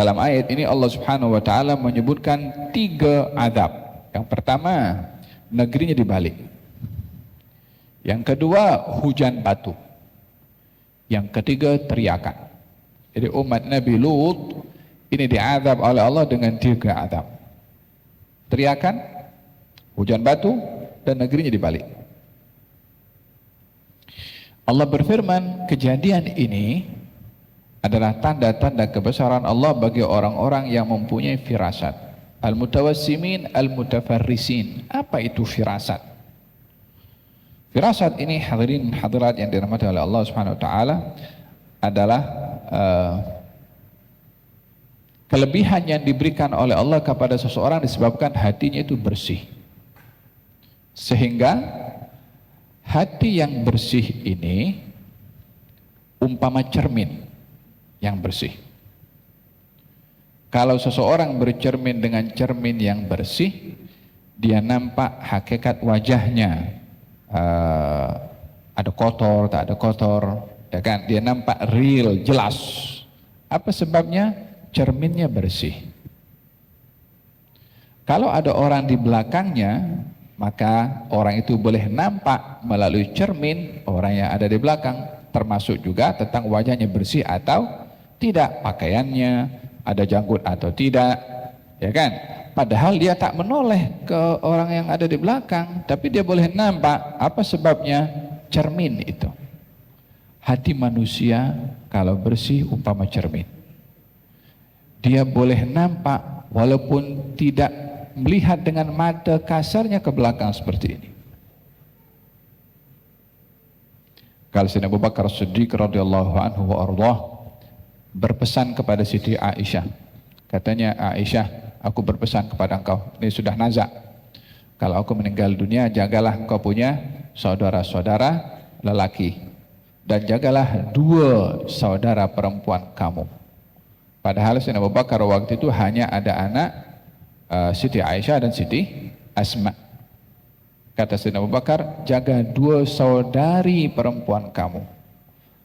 Dalam ayat ini Allah Subhanahu wa taala menyebutkan 3 azab. Yang pertama, negerinya dibalik. Yang kedua, hujan batu. Yang ketiga, teriakan. Jadi umat Nabi Lut ini diazab oleh Allah dengan 3 azab. Teriakan, hujan batu, dan negerinya dibalik. Allah berfirman, kejadian ini adalah tanda-tanda kebesaran Allah bagi orang-orang yang mempunyai firasat. Al-mutawassimin, al-mutafarrisin. Apa itu firasat? Firasat ini, hadirin hadirat yang dirahmati oleh Allah Subhanahu wa taala, adalah kelebihan yang diberikan oleh Allah kepada seseorang disebabkan hatinya itu bersih. Sehingga hati yang bersih ini umpama cermin yang bersih. Kalau seseorang bercermin dengan cermin yang bersih, dia nampak hakikat wajahnya, ada kotor, tak ada kotor, ya kan? Dia nampak real, jelas. Apa sebabnya? Cerminnya bersih. Kalau ada orang di belakangnya, maka orang itu boleh nampak melalui cermin orang yang ada di belakang, termasuk juga tentang wajahnya bersih atau tidak, pakaiannya ada janggut atau tidak, ya kan? Padahal dia tak menoleh ke orang yang ada di belakang, tapi dia boleh nampak. Apa sebabnya? Cermin itu. Hati manusia kalau bersih umpama cermin. Dia boleh nampak walaupun tidak melihat dengan mata kasarnya ke belakang seperti ini. Kalau Sayyidina Abu Bakar Siddiq radhiyallahu anhu wa ardhah berpesan kepada Siti Aisyah, katanya, Aisyah, aku berpesan kepada engkau, ini sudah nazak, kalau aku meninggal dunia, jagalah engkau punya saudara-saudara lelaki dan jagalah 2 saudara perempuan kamu. Padahal Sayyidina Abu Bakar waktu itu hanya ada anak Siti Aisyah dan Siti Asma. Kata Sayyidina Abu Bakar, jaga 2 saudari perempuan kamu.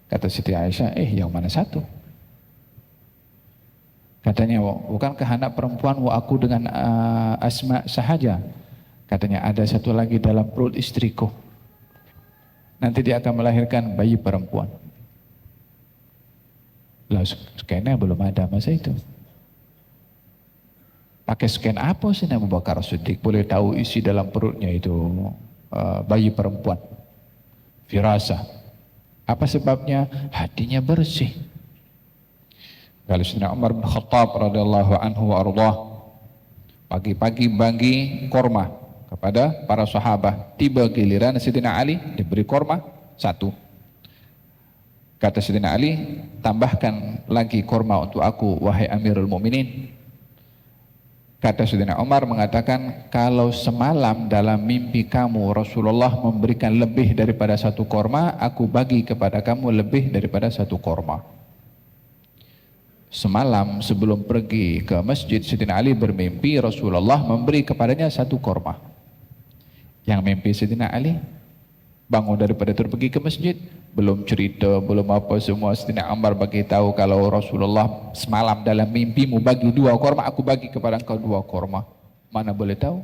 Kata Siti Aisyah, yang mana satu? Katanya, bukankah anak perempuan aku dengan Asma sahaja? Katanya, ada satu lagi dalam perut istriku. Nanti dia akan melahirkan bayi perempuan. Lah, scannya belum ada masa itu. Pakai scan apa sih Abu Bakar Siddiq boleh tahu isi dalam perutnya itu bayi perempuan? Firasah. Apa sebabnya? Hatinya bersih. Kalau Sayyidina Umar bin Khattab radhiyallahu anhu wa ardhah pagi-pagi bagi korma kepada para sahabat, tiba giliran Sayyidina Ali diberi korma 1. Kata Sayyidina Ali, tambahkan lagi korma untuk aku wahai Amirul Mukminin. Kata Sayyidina Umar mengatakan, kalau semalam dalam mimpi kamu Rasulullah memberikan lebih daripada 1 korma, aku bagi kepada kamu lebih daripada 1 korma. Semalam sebelum pergi ke masjid, Sayyidina Ali bermimpi Rasulullah memberi kepadanya 1 korma. Yang mimpi Sayyidina Ali, bangun daripada pergi ke masjid, belum cerita, belum apa semua, Sayyidina Umar bagi tahu kalau Rasulullah semalam dalam mimpimu bagi 2 korma, aku bagi kepada engkau 2 korma. Mana boleh tahu?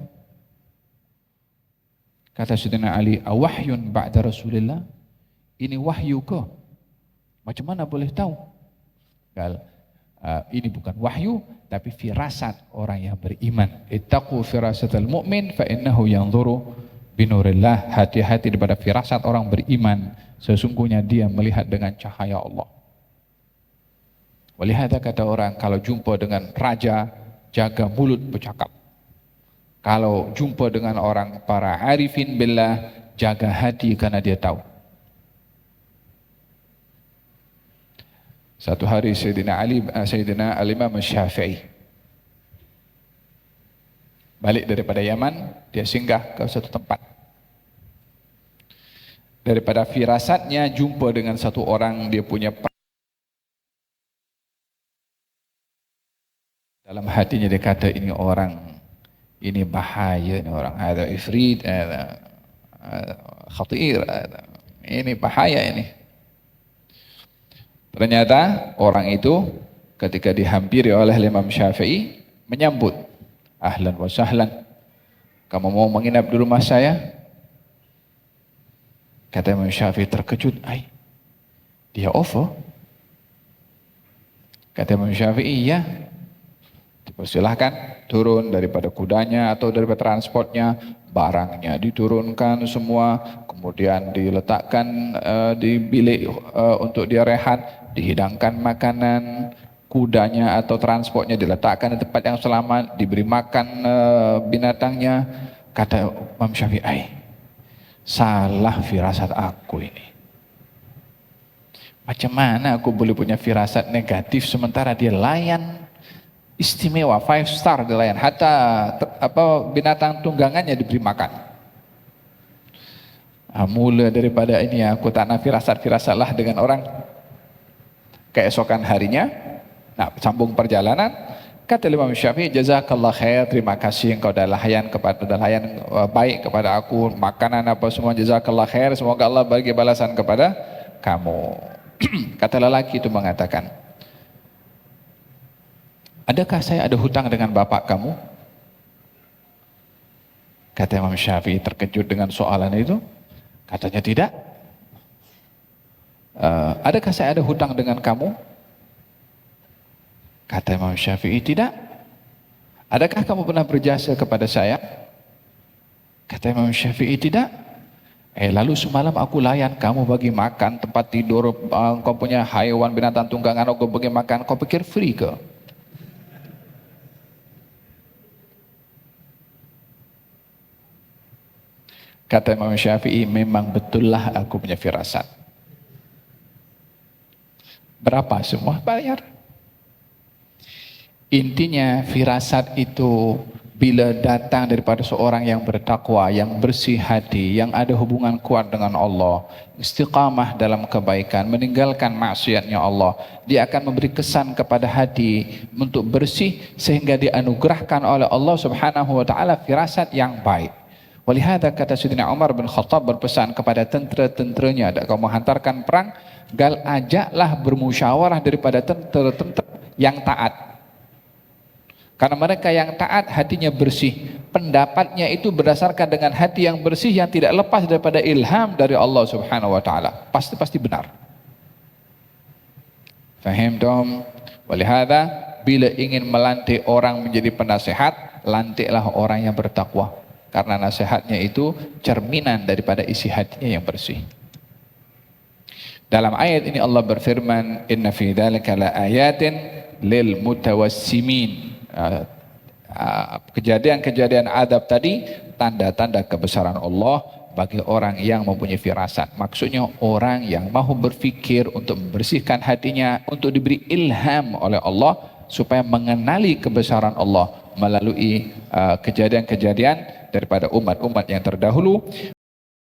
Kata Sayyidina Ali, awahyun ba'da Rasulillah? Ini wahyu ke? Macam mana boleh tahu? Ini bukan wahyu, tapi firasat orang yang beriman. Ittaqu firasatal mu'min fa innahu yanzuru binurillah. Hati-hati daripada firasat orang beriman, sesungguhnya dia melihat dengan cahaya Allah. Walihada kata orang, kalau jumpa dengan raja, jaga mulut bercakap. Kalau jumpa dengan orang para arifin billah, jaga hati karena dia tahu. Satu hari Sayyidina Al-Imam Syafi'i balik daripada Yaman, dia singgah ke satu tempat. Daripada firasatnya jumpa dengan satu orang, dia punya dalam hatinya dia kata, ini orang, ini bahaya, ini orang ada ifrit, ada khatir, ini bahaya ini. Ternyata orang itu ketika dihampiri oleh Imam Syafi'i, menyambut, ahlan wa sahlan, kamu mau menginap di rumah saya? Kata Imam Syafi'i terkejut, dia offer? Kata Imam Syafi'i, iya. Dipersilahkan turun daripada kudanya atau daripada transportnya, barangnya diturunkan semua, kemudian diletakkan di bilik untuk dia rehat, dihidangkan makanan, kudanya atau transportnya diletakkan di tempat yang selamat, diberi makan binatangnya. Kata Imam Syafi'i, salah firasat aku ini. Macam mana aku boleh punya firasat negatif sementara dia layan istimewa, 5 star dilayan, hatta binatang tunggangannya diberi makan. Mula daripada ini aku tak nak firasat-firasatlah dengan orang. Keesokan harinya nak sambung perjalanan, kata Imam Syafi'i, jazakallah khair, terima kasih engkau dah layan baik kepada aku, makanan apa semua, jazakallah khair, semoga Allah bagi balasan kepada kamu. Kata lelaki itu mengatakan, adakah saya ada hutang dengan bapak kamu? Kata Imam Syafi'i terkejut dengan soalan itu. Katanya tidak. Adakah saya ada hutang dengan kamu? Kata Imam Syafi'i, tidak. Adakah kamu pernah berjasa kepada saya? Kata Imam Syafi'i, tidak. Lalu semalam aku layan kamu bagi makan, tempat tidur, kau punya haiwan binatang tunggangan, aku bagi makan, kau pikir free ke? Kata Imam Syafi'i, memang betullah aku punya firasat. Berapa semua? Bayar. Intinya firasat itu bila datang daripada seorang yang bertakwa, yang bersih hati, yang ada hubungan kuat dengan Allah, istiqamah dalam kebaikan, meninggalkan maksiatnya Allah, dia akan memberi kesan kepada hati untuk bersih sehingga dianugerahkan oleh Allah Subhanahu wa taala firasat yang baik. Walihada kata Sayyidina Umar bin Khattab berpesan kepada tentera-tenteranya, dak kau menghantarkan perang, gal ajaklah bermusyawarah daripada tentera-tentera yang taat. Karena mereka yang taat hatinya bersih, pendapatnya itu berdasarkan dengan hati yang bersih yang tidak lepas daripada ilham dari Allah Subhanahu wa taala. Pasti benar. Fahim dong? Walihada bila ingin melantik orang menjadi penasehat, lantiklah orang yang bertakwa. Karena nasihatnya itu cerminan daripada isi hatinya yang bersih. Dalam ayat ini Allah berfirman, inna fi dzalika laayatin lil mutawassimin. Kejadian-kejadian adab tadi tanda-tanda kebesaran Allah bagi orang yang mempunyai firasat. Maksudnya orang yang mahu berfikir untuk membersihkan hatinya, untuk diberi ilham oleh Allah supaya mengenali kebesaran Allah melalui kejadian-kejadian daripada umat-umat yang terdahulu.